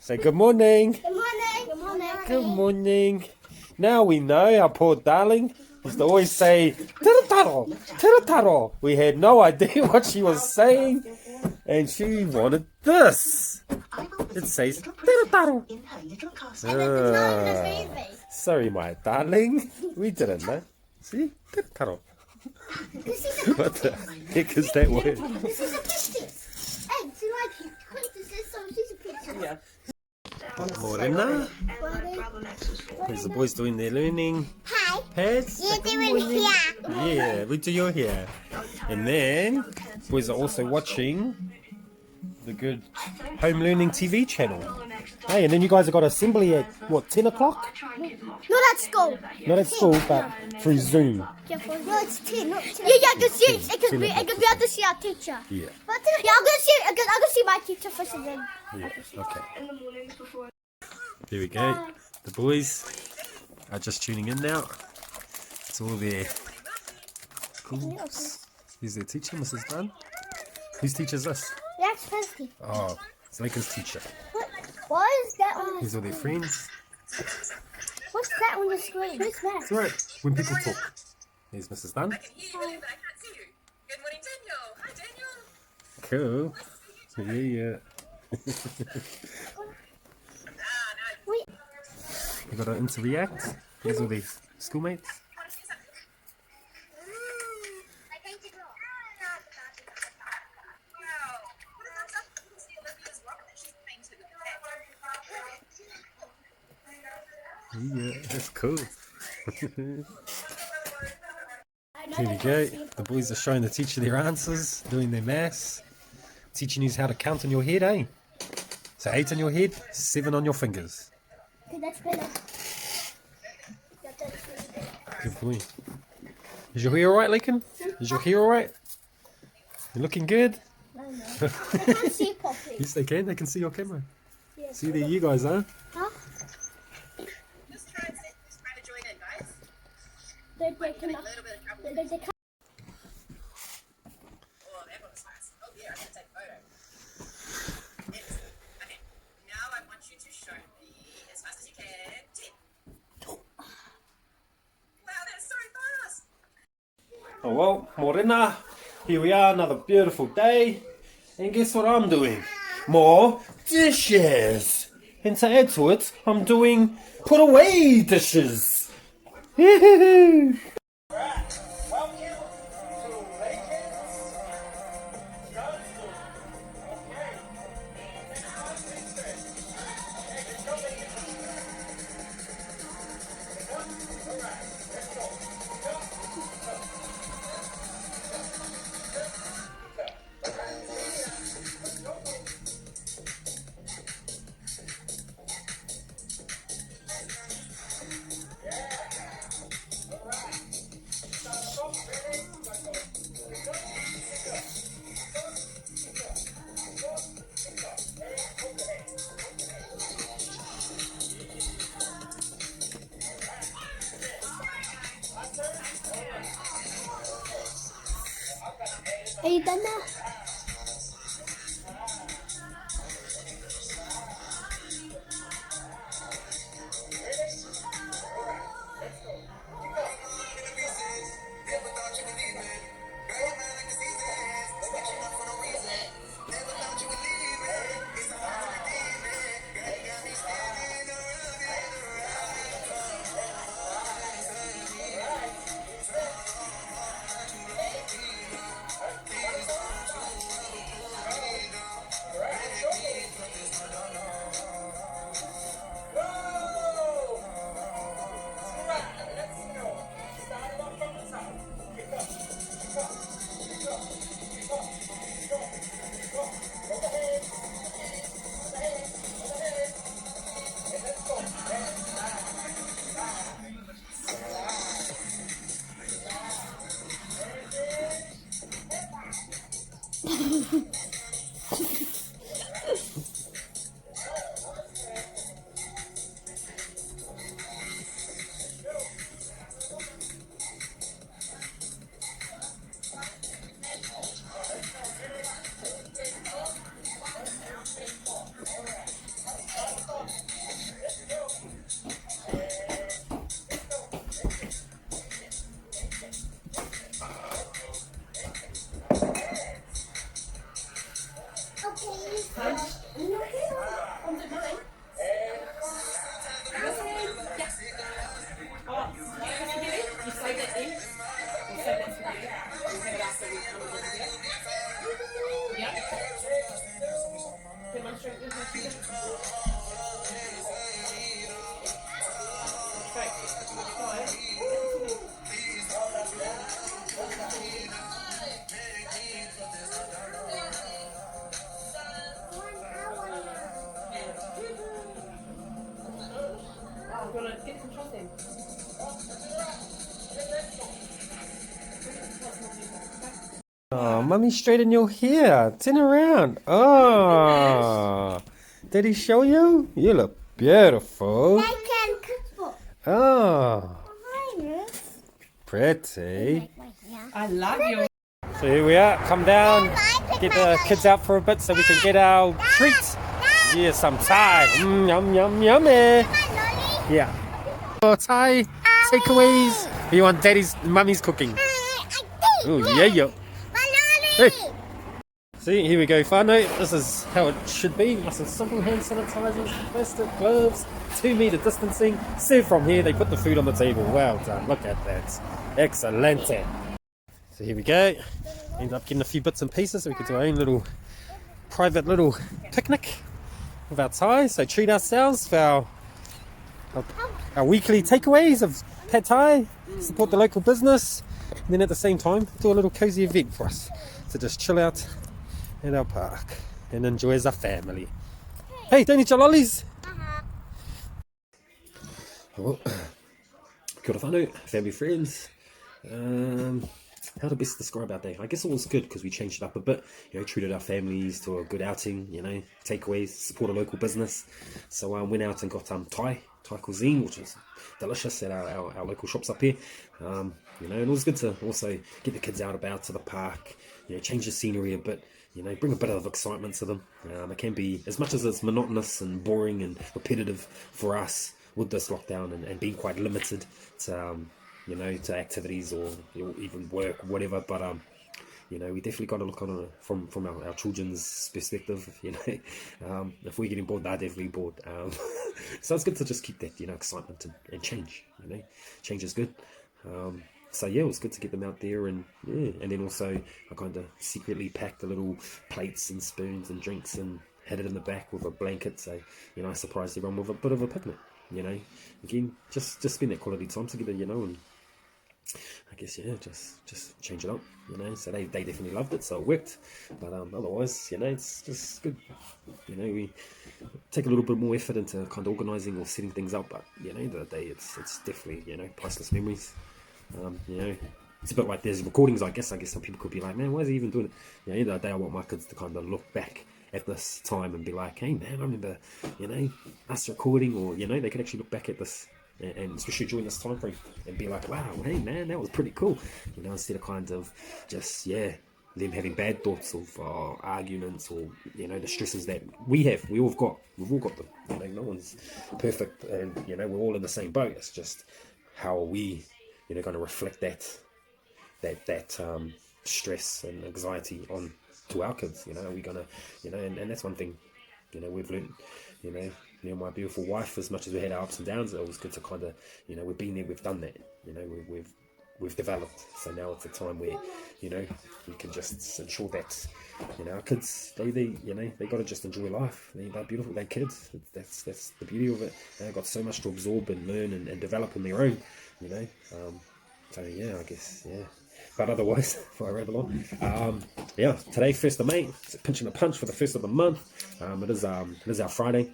Say good morning. Good morning. Good morning. Good morning. Now we know our poor darling used to always say "Tirataro, tirataro." We had no idea what she was saying, and she wanted this. It says "Tirataro." Sorry, my darling. We didn't know. See, tirataro. What the heck is that word? This is a picture. Hey, do you like princesses? So she's a picture. Yeah. Morena. There's the boys doing their learning Hi. pads. You're doing here. Yeah, we do your hair. And then boys are also watching the good home learning TV channel. Hey, and then you guys have got assembly at what, 10 o'clock? Not at school. Not at school, but through Zoom. No, it's 10, not 10. Yeah, I can see. I can be able to see our teacher. Yeah. But yeah, I'm gonna see my teacher first and then. Yeah, okay. There we go. The boys are just tuning in now. It's all their schools. Who's their teacher, Mrs. Dunn? Whose teacher is this? That's fancy. Oh, it's Lincoln's teacher. What is that on? These are their friends. What's that on the screen? Who's that? It's alright when people talk. There's Mrs. Dunn. Cool. Yeah. Wait. You gotta interact. These are their schoolmates. Yeah, that's cool. Here we go. The boys are showing the teacher their answers, doing their maths, teaching you how to count on your head, eh? So 8 on your head, 7 on your fingers. Okay, that's better. Good boy. Is your hair alright, Lincoln? Is your hair alright? You looking good? No. I can't see properly. Yes, they can. They can see your camera. Yes. See there, you guys, huh? Huh? Just try to join in, guys. They A little bit of trouble. can't. Oh, that was fast. Oh, yeah, I can take a photo. Yes. Okay. Now I want you to show me as fast as you can. 10. Wow, that's so fast. Oh well, Morena, here we are, another beautiful day. And guess what I'm doing? More dishes! And to add to it, I'm doing put away dishes! Yee-hoo-hoo. Are you done now? Oh, Mummy straighten your hair. Turn around. Oh, did he show you? You look beautiful. I can cook. Oh, Hi, pretty. I love you. So here we are. Come down. Get the kids out for a bit so we can get our treats. Yeah, some Thai. Yum, yum, yummy. Yeah. Oh, Thai takeaways. You want Daddy's, Mummy's cooking? Oh, yeah, yeah. Hey. See, here we go, whānau. This is how it should be. Lots of simple hand sanitizers, plastic gloves, 2 meter distancing. Serve from here, they put the food on the table. Well done, look at that. Excelente. So here we go. End up getting a few bits and pieces so we can do our own little private little picnic with our Thai. So treat ourselves for our weekly takeaways of pad Thai, support the local business, and then at the same time do a little cozy event for us to just chill out in our park and enjoy as a family. Hey, don't eat your lollies! Well, kia ora whānau, family, friends. How to best describe our day? I guess it was good because we changed it up a bit. You know, treated our families to a good outing. You know, takeaways, support a local business. So went out and got Thai cuisine, which is delicious at our local shops up here. You know, and it was good to also get the kids out about to the park. You know, change the scenery a bit. You know, bring a bit of excitement to them. It can be, as much as it's monotonous and boring and repetitive for us with this lockdown and being quite limited to you know, to activities or even work, whatever. But you know, we definitely got to look on it from our children's perspective. You know, if we're getting bored, they're definitely bored. So it's good to just keep that, you know, excitement and change. You know, change is good. So yeah, it was good to get them out there, and yeah, and then also I kind of secretly packed the little plates and spoons and drinks and had it in the back with a blanket. So you know, I surprised everyone with a bit of a picnic. You know, again, just spend that quality time together. You know, and I guess yeah, just change it up, you know. So they definitely loved it, so it worked. But otherwise, you know, it's just good. You know, we take a little bit more effort into kind of organising or setting things up, but you know, end of the day, it's definitely, you know, priceless memories. You know, it's a bit like there's recordings. I guess some people could be like, man, why is he even doing it? You know, end of the day, I want my kids to kind of look back at this time and be like, hey man, I remember, you know, us recording, or you know, they could actually look back at this. And especially during this time frame, and be like, wow, hey man, that was pretty cool, you know, instead of kind of just, yeah, them having bad thoughts of arguments, or you know, the stresses that we've all got them. You know, no one's perfect, and you know, we're all in the same boat. It's just how are we, you know, going to reflect that stress and anxiety on to our kids. You know, are we gonna, you know, and that's one thing, you know, we've learned, you know, me and my beautiful wife, as much as we had our ups and downs, it was good to kind of, you know, we've been there, we've done that, you know, we've developed. So now it's a time where, you know, we can just ensure that, you know, our kids, they you know, they got to just enjoy life. They're beautiful, they're kids. That's the beauty of it. They've got so much to absorb and learn and develop on their own, you know. So yeah, I guess, yeah. But otherwise, before I ramble on, yeah, today, 1st of May, it's pinching a punch for the 1st of the month. It is our Friday.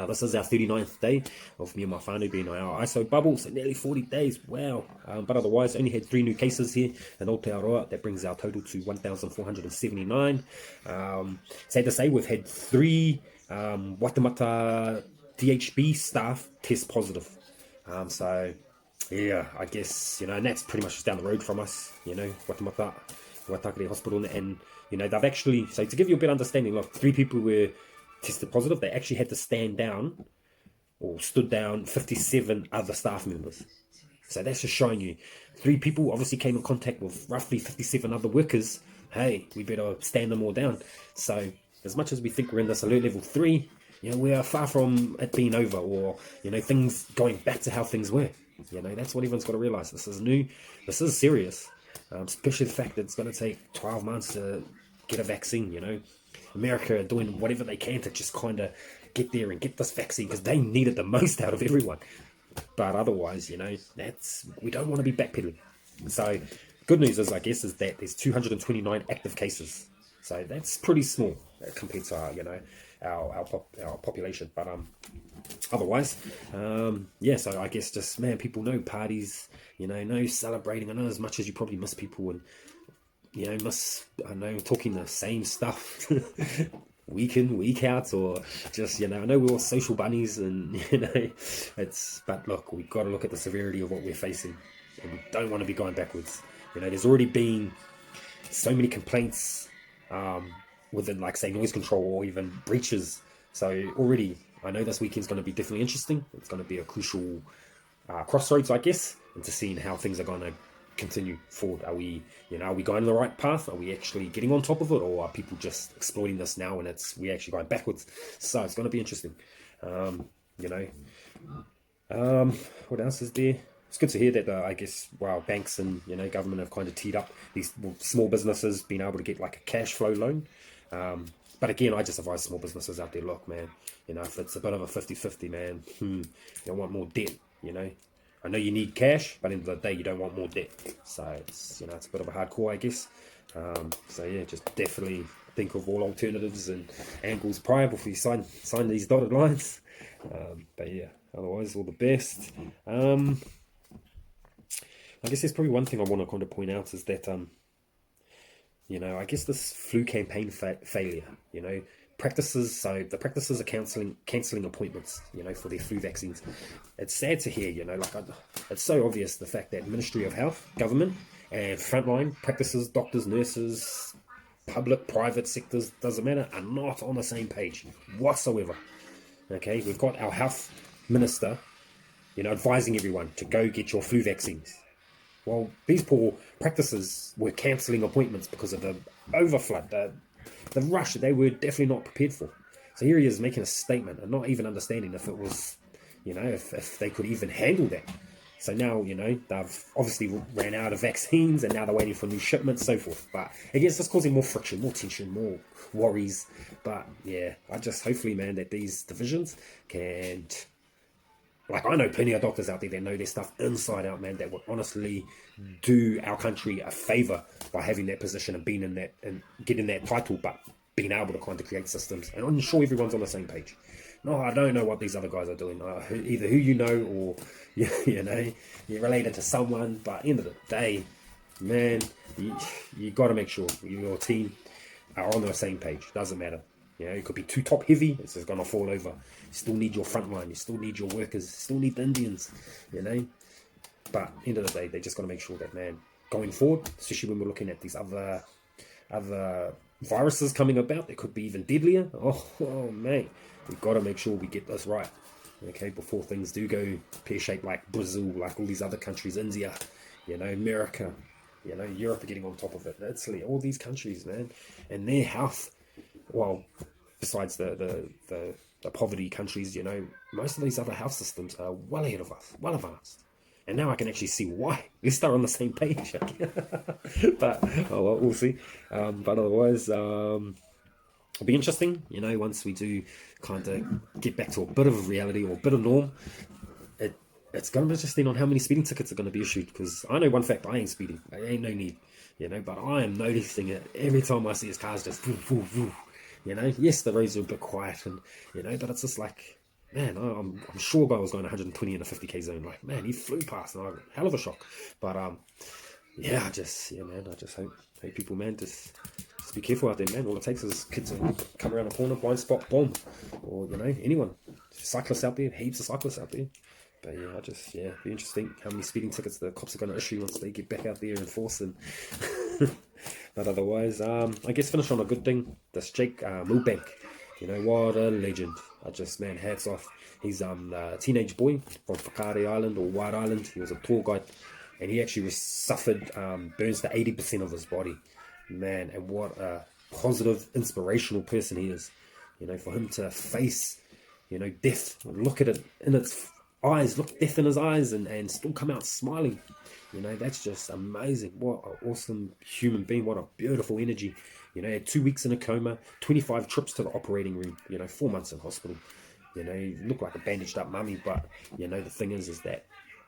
This is our 39th day of me and my whānau being our ISO bubble, so nearly 40 days, wow. But otherwise, only had 3 new cases here in Aotearoa. That brings our total to 1,479. Sad to say, we've had 3 Waitemata DHB staff test positive. So, yeah, I guess, you know, and that's pretty much just down the road from us, you know, Waitakere Hospital. And, you know, they've actually, so to give you a bit of understanding, look, 3 people were tested positive. They actually had to stand down, or stood down, 57 other staff members. So that's just showing you 3 people obviously came in contact with roughly 57 other workers. Hey, we better stand them all down. So as much as we think we're in this alert level 3, you know, we are far from it being over, or, you know, things going back to how things were. You know, that's what everyone's got to realize. This is new, this is serious, especially the fact that it's going to take 12 months to get a vaccine. You know, America are doing whatever they can to just kind of get there and get this vaccine, because they need it the most out of everyone. But otherwise, you know, we don't want to be backpedaling. So good news is, I guess, is that there's 229 active cases. So that's pretty small compared to our, you know, our population. But otherwise, yeah, so I guess just, man, people know parties, you know, no celebrating. I know as much as you probably miss people and, you know, I know, talking the same stuff week in, week out, or just, you know, I know we're all social bunnies and, you know, but look, we've got to look at the severity of what we're facing, and we don't want to be going backwards. You know, there's already been so many complaints within, like, say, noise control or even breaches. So already, I know this weekend's going to be definitely interesting. It's going to be a crucial crossroads, I guess, into seeing how things are going to continue forward. Are we going the right path? Are we actually getting on top of it, or are people just exploiting this now and we're actually going backwards? So it's going to be interesting. You know, what else is there? It's good to hear that I guess, wow, banks and, you know, government have kind of teed up these small businesses being able to get like a cash flow loan. But again, I just advise small businesses out there, look, man, you know, if it's a bit of a 50-50, man, you don't want more debt, you know. I know you need cash, but at the end of the day, you don't want more debt. So it's, you know, it's a bit of a hard call, I guess. So yeah, just definitely think of all alternatives and angles prior before you sign these dotted lines. But yeah, otherwise, all the best. I guess there's probably one thing I want to kind of point out is that, you know, I guess this flu campaign failure, you know, the practices are cancelling appointments, you know, for their flu vaccines. It's sad to hear, you know, like, it's so obvious the fact that Ministry of Health, government, and frontline practices, doctors, nurses, public, private sectors, doesn't matter, are not on the same page whatsoever. Okay, we've got our health minister, you know, advising everyone to go get your flu vaccines. Well, these poor practices were cancelling appointments because of the overflood, the rush that they were definitely not prepared for. So here he is making a statement and not even understanding if it was, you know, if they could even handle that. So now, you know, they've obviously ran out of vaccines and now they're waiting for new shipments, so forth. But I guess it's causing more friction, more tension, more worries. But yeah, I just hopefully, man, that these divisions can... Like, I know plenty of doctors out there that know their stuff inside out, man, that would honestly do our country a favour by having that position and being in that and getting that title, but being able to kind of create systems and ensure everyone's on the same page. No, I don't know what these other guys are doing. Either who you know or, you know, you're related to someone, but at the end of the day, man, you got to make sure your team are on the same page. Doesn't matter. You know, it could be too top heavy, it's just going to fall over. You still need your front line, you still need your workers, you still need the Indians, you know. But at the end of the day, they just got to make sure that, man, going forward, especially when we're looking at these other viruses coming about, they could be even deadlier. Oh man, we've got to make sure we get this right, okay, before things do go pear-shaped like Brazil, like all these other countries, India, you know, America, you know, Europe are getting on top of it, Italy, all these countries, man, and their health. Well, besides the poverty countries, you know, most of these other health systems are well ahead of us, well advanced. And now I can actually see why. We're still on the same page. But, oh well, we'll see. But otherwise, it'll be interesting, you know, once we do kind of get back to a bit of reality or a bit of norm. It's going to be interesting on how many speeding tickets are going to be issued, because I know one fact, I ain't speeding. There ain't no need, you know, but I am noticing it every time I see his cars just woof, woof, woof. You know, yes, the roads are a bit quiet, and, you know, but it's just like, man, I'm sure a guy was going 120 in a 50k zone. Like, man, he flew past, and I got a hell of a shock. But, yeah, man, I just hope people, man, just be careful out there, man. All it takes is kids to come around a corner, blind spot, boom. Or, you know, anyone. Cyclists out there, heaps of cyclists out there. But yeah, be interesting how many speeding tickets the cops are going to issue once they get back out there and force them. But otherwise, I guess finish on a good thing. This Jake Milbank, you know, what a legend. Man, hats off. He's a teenage boy from Whakaari Island or White Island. He was a tour guide, and he actually suffered burns to 80% of his body. Man, and what a positive, inspirational person he is. You know, for him to face, you know, death, look at it in its eyes, look death in his eyes, and still come out smiling. You know, that's just amazing. What an awesome human being. What a beautiful energy. You know, he had 2 weeks in a coma, 25 trips to the operating room, you know, 4 months in hospital. You know, he looked like a bandaged up mummy, but, you know, the thing is that,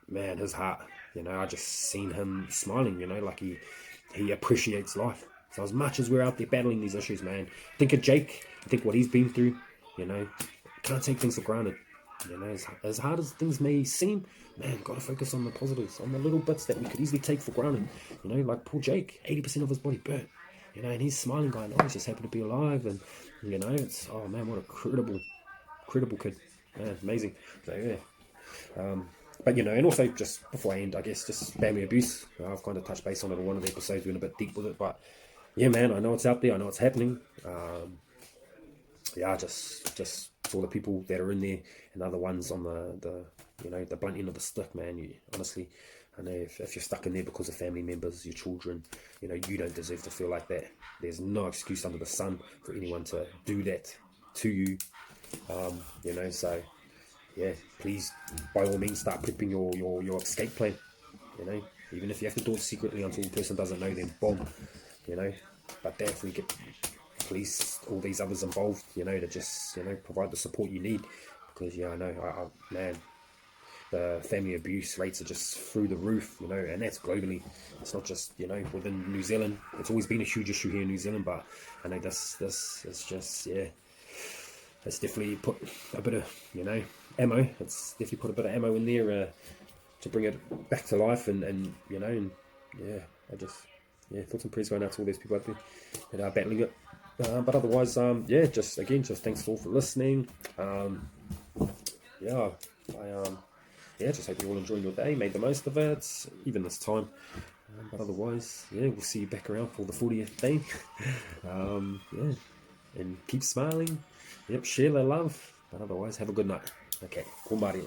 man, his heart, you know, I just seen him smiling, you know, like he appreciates life. So as much as we're out there battling these issues, man, think of Jake, think what he's been through, you know, can't take things for granted. You know, as hard as things may seem, man, got to focus on the positives, on the little bits that we could easily take for granted. You know, like poor Jake, 80% of his body burnt. You know, and he's smiling, going, "Oh, he's just happy to be alive." And you know, it's, oh man, what a credible kid, man, amazing. So yeah. But you know, and also just before I end, I guess just family abuse. I've kind of touched base on it in one of the episodes, went a bit deep with it, but yeah, man, I know it's out there, I know it's happening. Yeah, just for the people that are in there and other ones on the you know, the blunt end of the stick, man. You honestly, I know if you're stuck in there because of family members, your children, you know, you don't deserve to feel like that. There's no excuse under the sun for anyone to do that to you. You know, so yeah, please, by all means, start prepping your escape plan. You know, even if you have to do it secretly until the person doesn't know, then bomb. You know, but definitely get police, all these others involved. You know, to just, you know, provide the support you need, because yeah, I know, man, the family abuse rates are just through the roof. You know, and that's globally. It's not just, you know, within New Zealand. It's always been a huge issue here in New Zealand, but I know this is just, yeah. It's definitely put a bit of, you know, ammo. It's definitely put a bit of ammo in there to bring it back to life, and you know, and yeah, I just, yeah, thoughts and prayers going out to all these people out there that are battling it. But otherwise, yeah, just thanks all for listening. Yeah, yeah, just hope you're all enjoying your day, made the most of it, even this time. But otherwise, yeah, we'll see you back around for the 40th day. Yeah, and keep smiling. Yep, share the love. But otherwise, have a good night. Okay, kumari.